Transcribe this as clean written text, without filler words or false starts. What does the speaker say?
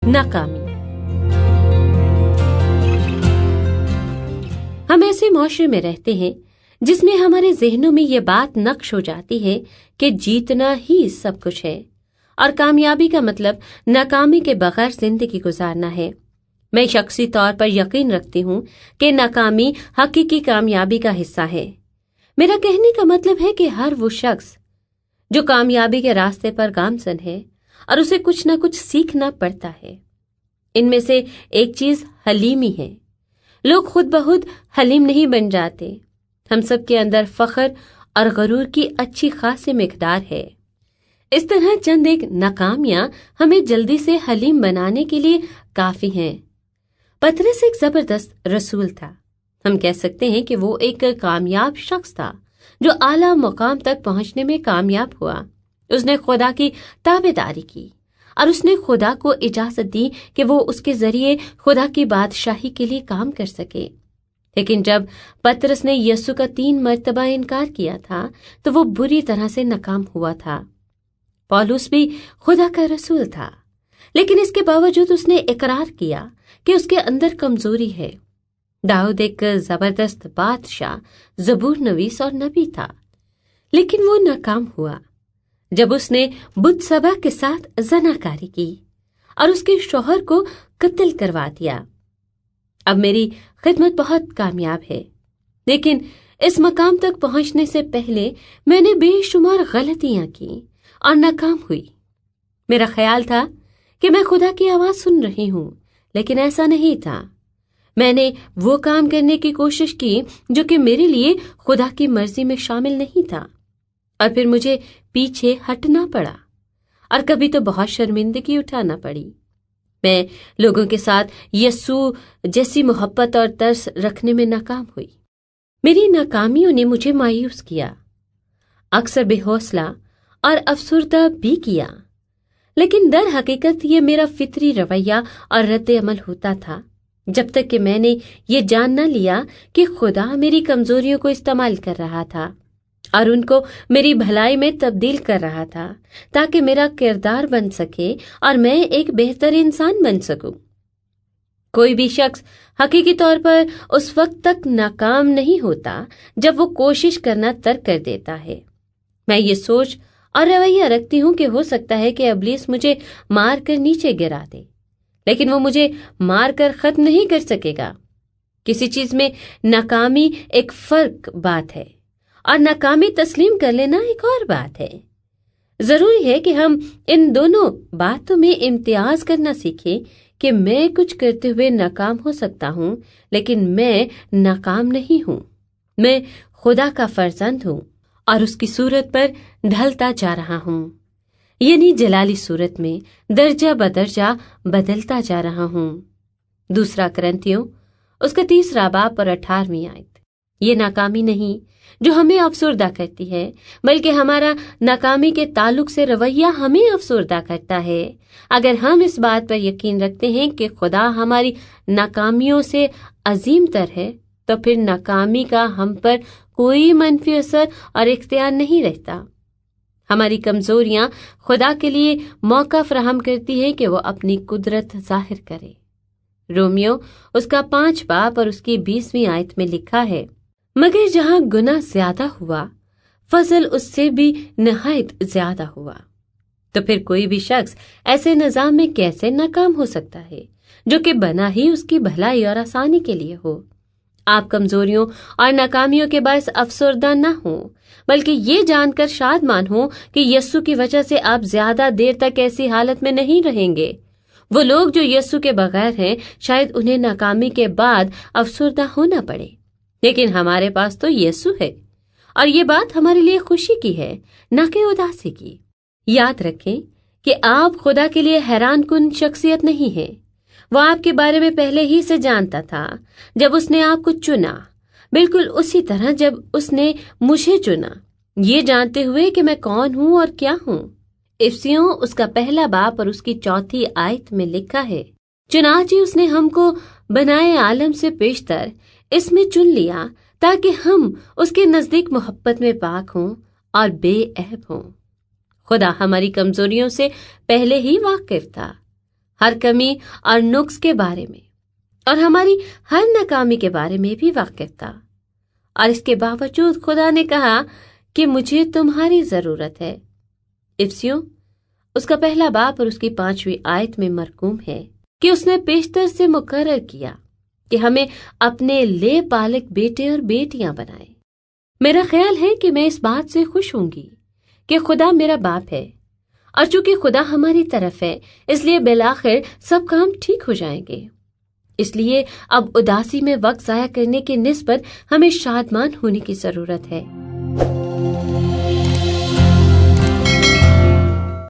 ناکامی۔ ہم ایسے معاشرے میں رہتے ہیں جس میں ہمارے ذہنوں میں یہ بات نقش ہو جاتی ہے کہ جیتنا ہی سب کچھ ہے اور کامیابی کا مطلب ناکامی کے بغیر زندگی گزارنا ہے۔ میں شخصی طور پر یقین رکھتی ہوں کہ ناکامی حقیقی کامیابی کا حصہ ہے۔ میرا کہنے کا مطلب ہے کہ ہر وہ شخص جو کامیابی کے راستے پر گامزن ہے اور اسے کچھ نہ کچھ سیکھنا پڑتا ہے۔ ان میں سے ایک چیز حلیمی ہے۔ لوگ خود بخود حلیم نہیں بن جاتے۔ ہم سب کے اندر فخر اور غرور کی اچھی خاصی مقدار ہے۔ اس طرح چند ایک ناکامیاں ہمیں جلدی سے حلیم بنانے کے لیے کافی ہیں۔ پطرس ایک زبردست رسول تھا۔ ہم کہہ سکتے ہیں کہ وہ ایک کامیاب شخص تھا جو اعلیٰ مقام تک پہنچنے میں کامیاب ہوا۔ اس نے خدا کی تابعداری کی اور اس نے خدا کو اجازت دی کہ وہ اس کے ذریعے خدا کی بادشاہی کے لیے کام کر سکے۔ لیکن جب پطرس نے یسوع کا 3 مرتبہ انکار کیا تھا تو وہ بری طرح سے ناکام ہوا تھا۔ پولس بھی خدا کا رسول تھا، لیکن اس کے باوجود اس نے اقرار کیا کہ اس کے اندر کمزوری ہے۔ داؤد ایک زبردست بادشاہ، زبور نویس اور نبی تھا، لیکن وہ ناکام ہوا جب اس نے بتسبا کے ساتھ زناکاری کی اور اس کے شوہر کو قتل کروا دیا۔ اب میری خدمت بہت کامیاب ہے، لیکن اس مقام تک پہنچنے سے پہلے میں نے بے شمار غلطیاں کی اور ناکام ہوئی۔ میرا خیال تھا کہ میں خدا کی آواز سن رہی ہوں، لیکن ایسا نہیں تھا۔ میں نے وہ کام کرنے کی کوشش کی جو کہ میرے لیے خدا کی مرضی میں شامل نہیں تھا، اور پھر مجھے پیچھے ہٹنا پڑا اور کبھی تو بہت شرمندگی اٹھانا پڑی۔ میں لوگوں کے ساتھ یسوع جیسی محبت اور ترس رکھنے میں ناکام ہوئی۔ میری ناکامیوں نے مجھے مایوس کیا، اکثر بے حوصلہ اور افسردہ بھی کیا، لیکن در حقیقت یہ میرا فطری رویہ اور رد عمل ہوتا تھا، جب تک کہ میں نے یہ جان نہ لیا کہ خدا میری کمزوریوں کو استعمال کر رہا تھا اور ان کو میری بھلائی میں تبدیل کر رہا تھا تاکہ میرا کردار بن سکے اور میں ایک بہتر انسان بن سکوں۔ کوئی بھی شخص حقیقی طور پر اس وقت تک ناکام نہیں ہوتا جب وہ کوشش کرنا ترک کر دیتا ہے۔ میں یہ سوچ اور رویہ رکھتی ہوں کہ ہو سکتا ہے کہ ابلیس مجھے مار کر نیچے گرا دے، لیکن وہ مجھے مار کر ختم نہیں کر سکے گا۔ کسی چیز میں ناکامی ایک فرق بات ہے اور ناکامی تسلیم کر لینا ایک اور بات ہے۔ ضروری ہے کہ ہم ان دونوں باتوں میں امتیاز کرنا سیکھیں کہ میں کچھ کرتے ہوئے ناکام ہو سکتا ہوں، لیکن میں ناکام نہیں ہوں۔ میں خدا کا فرزند ہوں اور اس کی صورت پر ڈھلتا جا رہا ہوں، یعنی جلالی صورت میں درجہ بدرجہ بدلتا جا رہا ہوں۔ 2 کرنتھیوں اس کا 3 باب اور 18 آیت۔ یہ ناکامی نہیں جو ہمیں افسردہ کرتی ہے، بلکہ ہمارا ناکامی کے تعلق سے رویہ ہمیں افسردہ کرتا ہے۔ اگر ہم اس بات پر یقین رکھتے ہیں کہ خدا ہماری ناکامیوں سے عظیم تر ہے، تو پھر ناکامی کا ہم پر کوئی منفی اثر اور اختیار نہیں رہتا۔ ہماری کمزوریاں خدا کے لیے موقع فراہم کرتی ہیں کہ وہ اپنی قدرت ظاہر کرے۔ رومیو اس کا 5 باب اور اس کی 20 آیت میں لکھا ہے، مگر جہاں گناہ زیادہ ہوا، فضل اس سے بھی نہایت زیادہ ہوا۔ تو پھر کوئی بھی شخص ایسے نظام میں کیسے ناکام ہو سکتا ہے جو کہ بنا ہی اس کی بھلائی اور آسانی کے لیے ہو؟ آپ کمزوریوں اور ناکامیوں کے باعث افسردہ نہ ہوں، بلکہ یہ جان کر شادمان ہوں کہ یسوع کی وجہ سے آپ زیادہ دیر تک ایسی حالت میں نہیں رہیں گے۔ وہ لوگ جو یسوع کے بغیر ہیں، شاید انہیں ناکامی کے بعد افسردہ ہونا پڑے، لیکن ہمارے پاس تو یسوع ہے، اور یہ بات ہمارے لیے خوشی کی ہے، نہ کہ اداسی کی۔ یاد رکھیں کہ آپ خدا کے لیے حیران کن شخصیت نہیں ہیں۔ وہ آپ کے بارے میں پہلے ہی سے جانتا تھا جب اس نے آپ کو چنا، بالکل اسی طرح جب اس نے مجھے چنا، یہ جانتے ہوئے کہ میں کون ہوں اور کیا ہوں۔ افسیوں اس کا 1 باب اور اس کی 4 آیت میں لکھا ہے، چنانچہ اس نے ہم کو بنائے عالم سے پیشتر اس میں چن لیا تاکہ ہم اس کے نزدیک محبت میں پاک ہوں اور بے عیب ہوں۔ خدا ہماری کمزوریوں سے پہلے ہی واقف تھا۔ ہر کمی اور نقص کے بارے میں اور ہماری ہر ناکامی کے بارے میں بھی واقف تھا، اور اس کے باوجود خدا نے کہا کہ مجھے تمہاری ضرورت ہے۔ افسیوں اس کا پہلا باب اور اس کی 5ویں آیت میں مرقوم ہے کہ اس نے پیشتر سے مقرر کیا کہ ہمیں اپنے لے پالک بیٹے اور بیٹیاں بنائے۔ میرا خیال ہے کہ میں اس بات سے خوش ہوں گی کہ خدا میرا باپ ہے، اور چونکہ خدا ہماری طرف ہے اس لیے بالآخر سب کام ٹھیک ہو جائیں گے۔ اس لیے اب اداسی میں وقت ضائع کرنے کی نسبت ہمیں شادمان ہونے کی ضرورت ہے